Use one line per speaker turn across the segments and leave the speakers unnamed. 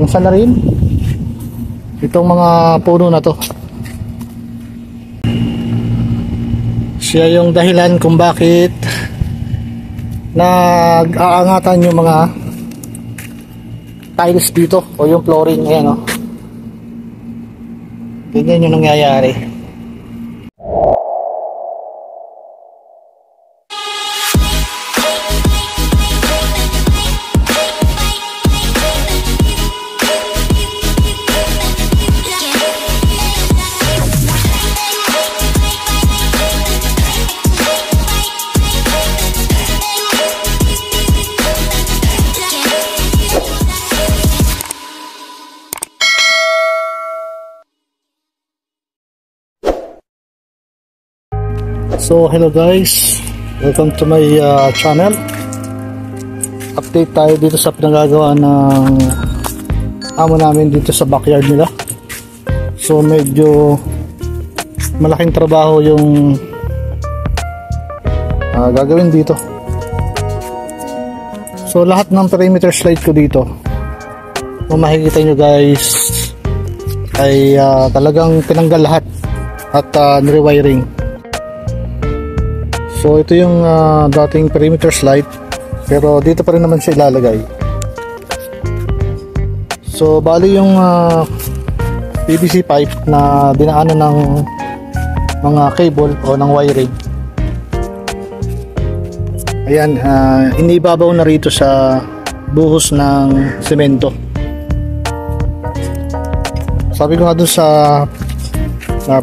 hanggang sa na rin itong mga puno na to. Siya yung dahilan kung bakit nag-aangatan yung mga tiles dito o yung flooring. Ayan, oh. Ganyan yung nangyayari. So hello guys, welcome to my channel. Update tayo dito sa pinagagawa ng amo namin dito sa backyard nila. So medyo malaking trabaho yung gagawin dito. So lahat ng perimeter slide ko dito, kung makikita nyo guys, ay talagang tinanggal lahat at nirewiring. So ito yung dating perimeter slide, pero dito pa rin naman siya ilalagay. So bali yung PVC pipe na dinaanan ng mga cable o ng wiring, ayan, inibabaw na rito sa buhos ng semento. Sabi ko nga dun sa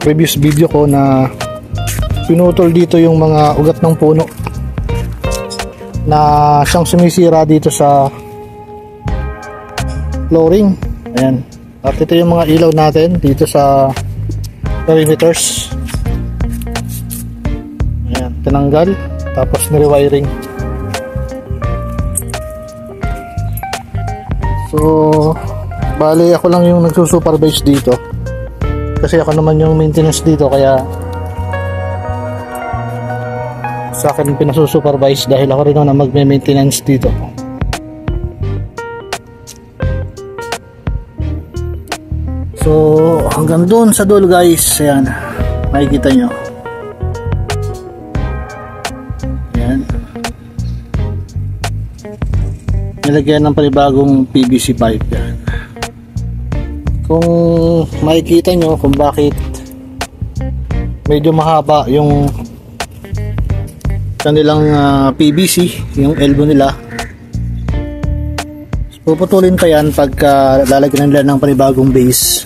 previous video ko na pinutol dito yung mga ugat ng puno na siyang sumisira dito sa flooring. Ayan. At ito yung mga ilaw natin dito sa perimeters. Ayan, tinanggal tapos nirewiring. So bali ako lang yung nagsusupervise dito kasi ako naman yung maintenance dito, kaya sa akin pinasusupervise dahil ako rin na magme-maintenance dito. So hanggang doon sa dulo guys, ayan, makikita nyo. Ayan, nilagyan ng panibagong PVC pipe. Yan. Kung makikita nyo kung bakit medyo mahaba yung kanilang PVC, yung elbow nila, puputulin pa yan pagka lalagyan nila ng panibagong base.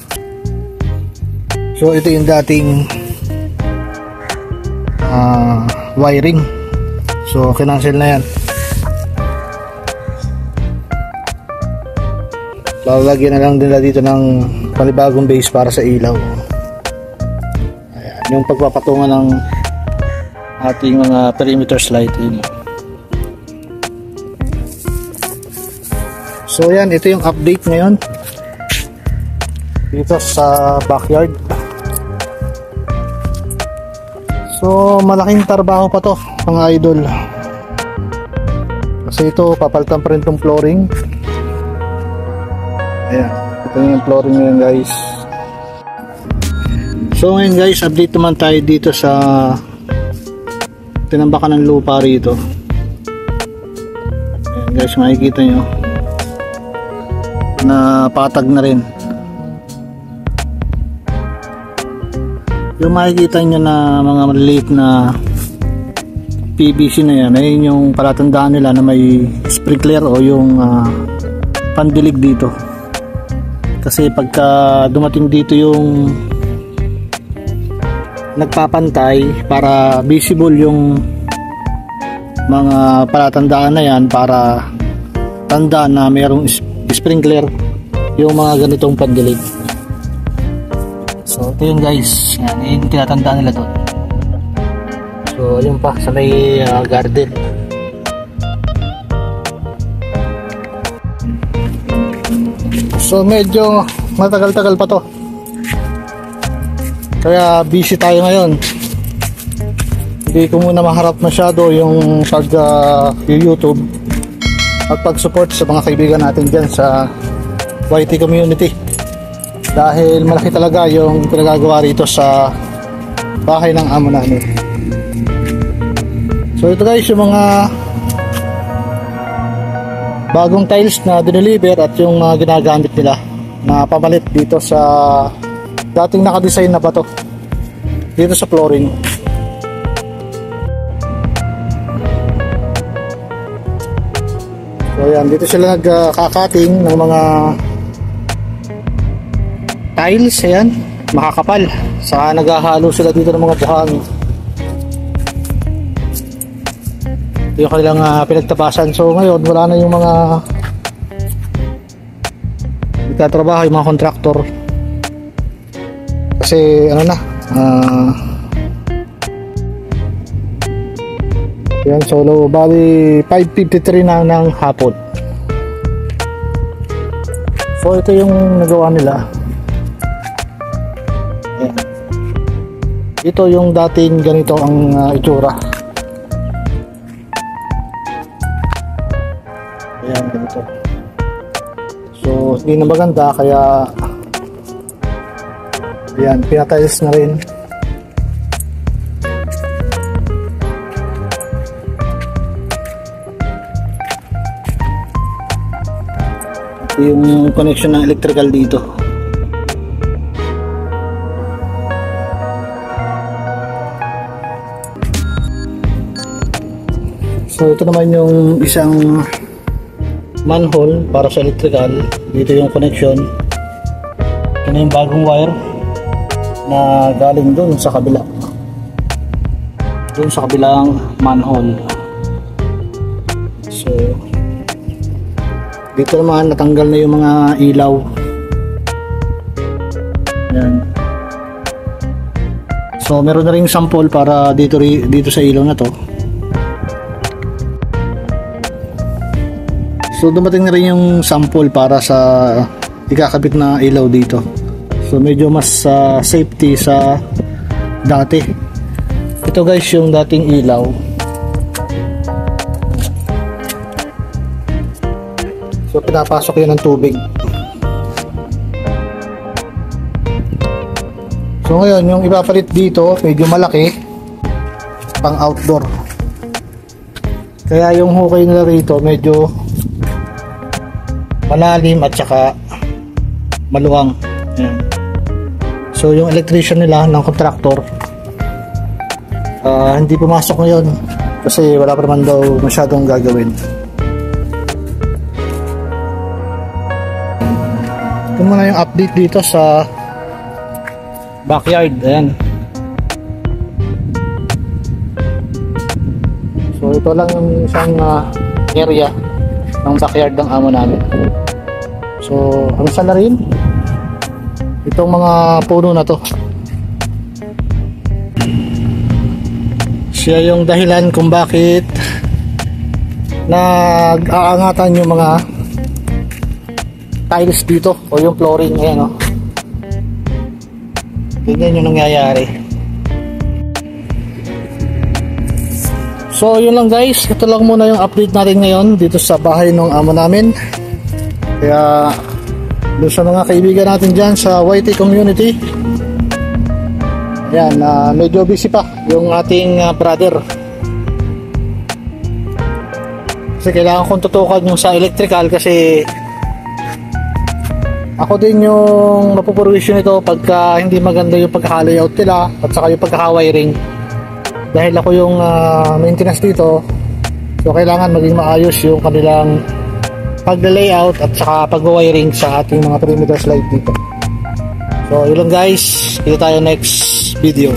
So ito yung dating wiring, so kinancel na yan. Lalagyan na lang nila dito ng panibagong base para sa ilaw. Ayan, yung pagpapatungan ng ating mga perimeter slide in. So yan, ito yung update ngayon dito sa backyard. So malaking trabaho pa to mga idol, kasi ito papalitan pa rin itong flooring. Ayan, ito yung flooring ngayon guys. So ngayon guys, update naman tayo dito sa tinambakan ng lupa rito. Ayan guys, makikita nyo na patag na rin. Yung makikita nyo na mga maliliit na PVC na yan, ayun yung palatandaan nila na may sprinkler o yung pandilig dito. Kasi pagka dumating dito yung nagpapantay, para visible yung mga palatandaan na yan, para tandaan na mayroong sprinkler yung mga ganitong pandilig. So ito yun guys, yan, yung tinatandaan nila doon. So yun pa sa may garden. So medyo matagal-tagal pa to, kaya busy tayo ngayon. Hindi ko muna maharap masyado yung pag YouTube at pag-support sa mga kaibigan natin dyan sa YT community. Dahil malaki talaga yung pinagagawa rito sa bahay ng amo namin. So ito guys yung mga bagong tiles na dineliver at yung ginagamit nila na pamalit dito sa dating nakadesign na bato dito sa flooring. So ayan, dito sila nagkakating ng mga tiles, ayan, makakapal. Saka naghahalo sila dito ng mga buhangin. Ito yung kanilang pinagtapasan. So ngayon wala na yung mga nagtatrabaho, yung mga kontraktor. Kasi ano na, yan, solo bali 5:53 na ng hapon. So ito yung nagawa nila. Ayan. Ito yung dating ganito ang itsura. Ayan, ganito. So hindi na maganda kaya ayan, pinatiles na rin. Yung connection ng electrical dito. So ito naman yung isang manhole para sa electrical. Dito yung connection. Ito na yung bagong wire na galing dun sa kabila. Dun sa kabilang manhole. So dito naman natanggal na yung mga ilaw. Ayan. So meron na ring sample para dito sa ilaw na to. So dumating na rin yung sample para sa ikakabit na ilaw dito. So medyo mas safety sa dati. Ito guys yung dating ilaw. So pinapasok yun ng tubig. So ngayon yung ipapalit dito medyo malaki, pang outdoor. Kaya yung hukay nila rito medyo malalim at saka maluwang. Ayan. So yung electrician nila ng contractor hindi pumasok ngayon kasi wala pa naman daw masyadong gagawin. Ito muna yung update dito sa backyard. Ayan. So ito lang yung isang area ng backyard ng amo namin. So ang isa na rin itong mga puno na to. Siya yung dahilan kung bakit nag-aangatan yung mga tiles dito o yung flooring. Ayan o. Ganyan yung nangyayari. So yun lang guys, ito lang muna yung update natin ngayon dito sa bahay ng amo namin. Kaya doon sa mga kaibigan natin dyan sa YT community, ayan, medyo busy pa yung ating brother. Kasi kailangan kong tutukan yung sa electrical kasi ako din yung mapupurwisyon nito pagka hindi maganda yung pagkaka-layout nila at saka yung pagkaka-wiring. Dahil ako yung maintenance dito, so kailangan maging maayos yung kanilang pag-layout at saka pag-wiring sa ating mga perimeter slide dito. So yun lang guys, kita tayo next video.